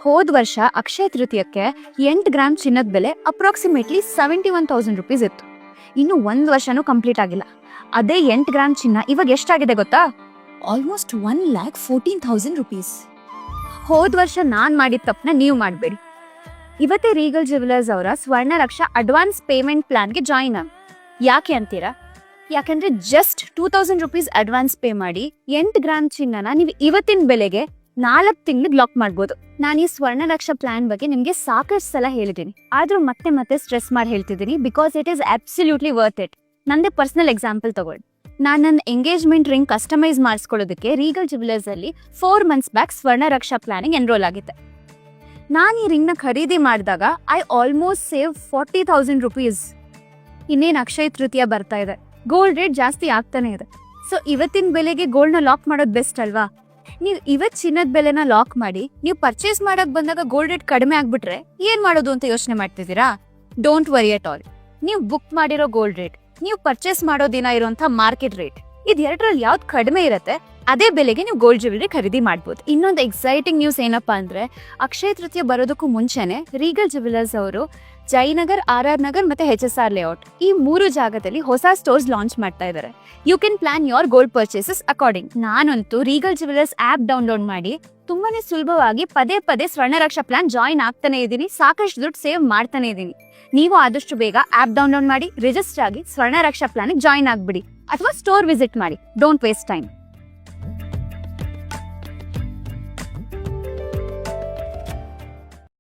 ಹೋದ ವರ್ಷ ಅಕ್ಷಯ ತೃತೀಯಕ್ಕೆ 8 ಗ್ರಾಮ್ ಚಿನ್ನದ ಬೆಲೆ ಅಪ್ರಾಕ್ಸಿಮೇಟ್ಲಿ 71,000 ರುಪೀಸ್ ಇತ್ತು. ಇನ್ನು 1 ವರ್ಷನೂ ಕಂಪ್ಲೀಟ್ ಆಗಿಲ್ಲ. ಅದೇ 8 ಗ್ರಾಮ್ ಚಿನ್ನ ಇವಾಗ ಎಷ್ಟಾಗಿದೆ ಗೊತ್ತಾ? Almost 1,14,000 rupees. ಹೋದ ವರ್ಷ ನಾನ್ ಮಾಡಿದ ತಪ್ಪನ್ನ ನೀವು ಮಾಡಬೇಡಿ. ಇವತ್ತೇ ರೀಗಲ್ ಜ್ಯುವೆಲರ್ಸ್ ಅವರ ಸ್ವರ್ಣ ರಕ್ಷಾ ಅಡ್ವಾನ್ಸ್ ಪೇಮೆಂಟ್ ಪ್ಲಾನ್ಗೆ ಜಾಯಿನ್ ಆಗಿ. ಯಾಕೆ ಅಂತೀರಾ? ಯಾಕಂದ್ರೆ ಜಸ್ಟ್ 2,000 ರುಪೀಸ್ ಅಡ್ವಾನ್ಸ್ ಪೇ ಮಾಡಿ 8 ಗ್ರಾಮ್ ಚಿನ್ನನ ನೀವು ಇವತ್ತಿನ ಬೆಲೆಗೆ 4 ತಿಂಗಳಿಗೆ ಲಾಕ್ ಮಾಡ್ಬೋದು. ನಾನು ಈ ಸ್ವರ್ಣ ರಕ್ಷಾ ಪ್ಲಾನ್ ಬಗ್ಗೆ ನಿಮಗೆ ಸಾಕಷ್ಟು ಸಲ ಹೇಳಿದ್ದೀನಿ, ಆದ್ರೂ ಮತ್ತೆ ಸ್ಟ್ರೆಸ್ ಮಾಡಿ ಹೇಳ್ತಿದ್ದೀನಿ because it is absolutely worth it. ನಂದೇ ಪರ್ಸನಲ್ ಎಕ್ಸಾಂಪಲ್ ತಗೊಳ್ಳಿ. ನಾನು ನನ್ನ ಎಂಗೇಜ್ಮೆಂಟ್ ರಿಂಗ್ ಕಸ್ಟಮೈಸ್ ಮಾಡಿಸ್ಕೊಳ್ಳೋದಕ್ಕೆ ರೀಗಲ್ ಜ್ಯುವೆಲರ್ಸ್ ಅಲ್ಲಿ 4 ಮಂತ್ಸ್ ಬ್ಯಾಕ್ ಸ್ವರ್ಣ ರಕ್ಷಾ ಪ್ಲಾನಿಗೆ ಎನ್ರೋಲ್ ಆಗಿದ್ದೆ. ನಾನು ಈ ರಿಂಗ್ನ ಖರೀದಿ ಮಾಡಿದಾಗ ಐ ಆಲ್ಮೋಸ್ಟ್ ಸೇವ್ 40,000 ರುಪೀಸ್. ಇನ್ನೇನು ಅಕ್ಷಯ ತೃತೀಯ ಬರ್ತಾ ಇದೆ, ಗೋಲ್ಡ್ ರೇಟ್ ಜಾಸ್ತಿ ಆಗ್ತಾನೆ ಇದೆ. ಸೊ ಇವತ್ತಿನ ಬೆಲೆಗೆ ಗೋಲ್ಡ್ನ ಲಾಕ್ ಮಾಡೋದು ಬೆಸ್ಟ್ ಅಲ್ವಾ? ನೀವು ಇವತ್ತು ಚಿನ್ನದ ಬೆಲೆನ ಲಾಕ್ ಮಾಡಿ ನೀವು ಪರ್ಚೇಸ್ ಮಾಡಕ್ ಬಂದಾಗ ಗೋಲ್ಡ್ ರೇಟ್ ಕಡಿಮೆ ಆಗ್ಬಿಟ್ರೆ ಏನ್ ಮಾಡೋದು ಅಂತ ಯೋಚನೆ ಮಾಡ್ತಿದ್ದೀರಾ? Don't worry at all. ನೀವು ಬುಕ್ ಮಾಡಿರೋ ಗೋಲ್ಡ್ ರೇಟ್, ನೀವು ಪರ್ಚೇಸ್ ಮಾಡೋ ದಿನ ಇರುವಂತಹ ಮಾರ್ಕೆಟ್ ರೇಟ್, ಇದೆರಡರಲ್ಲಿ ಯಾವ್ದು ಕಡಿಮೆ ಇರುತ್ತೆ ಅದೇ ಬೆಲೆಗೆ ನೀವು ಗೋಲ್ಡ್ ಜ್ಯುವೆಲರಿ ಖರೀದಿ ಮಾಡ್ಬೋದು. ಇನ್ನೊಂದು ಎಕ್ಸೈಟಿಂಗ್ ನ್ಯೂಸ್ ಏನಪ್ಪಾ ಅಂದ್ರೆ, ಅಕ್ಷಯ ತೃತೀಯ ಬರೋದಕ್ಕೂ ಮುಂಚೆನೆ ರೀಗಲ್ ಜ್ಯುವೆಲರ್ಸ್ ಅವರು ಜಯನಗರ್, RR ನಗರ್ ಮತ್ತೆ HSR ಲೇಔಟ್ ಈ 3 ಜಾಗದಲ್ಲಿ ಹೊಸ ಸ್ಟೋರ್ಸ್ ಲಾಂಚ್ ಮಾಡ್ತಾ ಇದ್ದಾರೆ. You can plan your gold purchases according. ನಾನಂತೂ ರೀಗಲ್ ಜ್ಯುವೆಲರ್ಸ್ ಆಪ್ ಡೌನ್ಲೋಡ್ ಮಾಡಿ ತುಂಬಾನೇ ಸುಲಭವಾಗಿ ಪದೇ ಸ್ವರ್ಣ ರಕ್ಷಾ ಪ್ಲಾನ್ ಜಾಯಿನ್ ಆಗ್ತಾನೆ ಇದ್ದೀನಿ, ಸಾಕಷ್ಟು ದುಡ್ಡು ಸೇವ್ ಮಾಡ್ತಾನೆ ಇದ್ದೀನಿ. ನೀವು ಆದಷ್ಟು ಬೇಗ ಆಪ್ ಡೌನ್ಲೋಡ್ ಮಾಡಿ ರಿಜಿಸ್ಟರ್ ಆಗಿ ಸ್ವರ್ಣ ರಕ್ಷಾ ಪ್ಲಾನ್ ಜಾಯಿನ್ ಆಗ್ಬಿಡಿ ಅಥವಾ ಸ್ಟೋರ್ ವಿಸಿಟ್ ಮಾಡಿ. Don't waste time.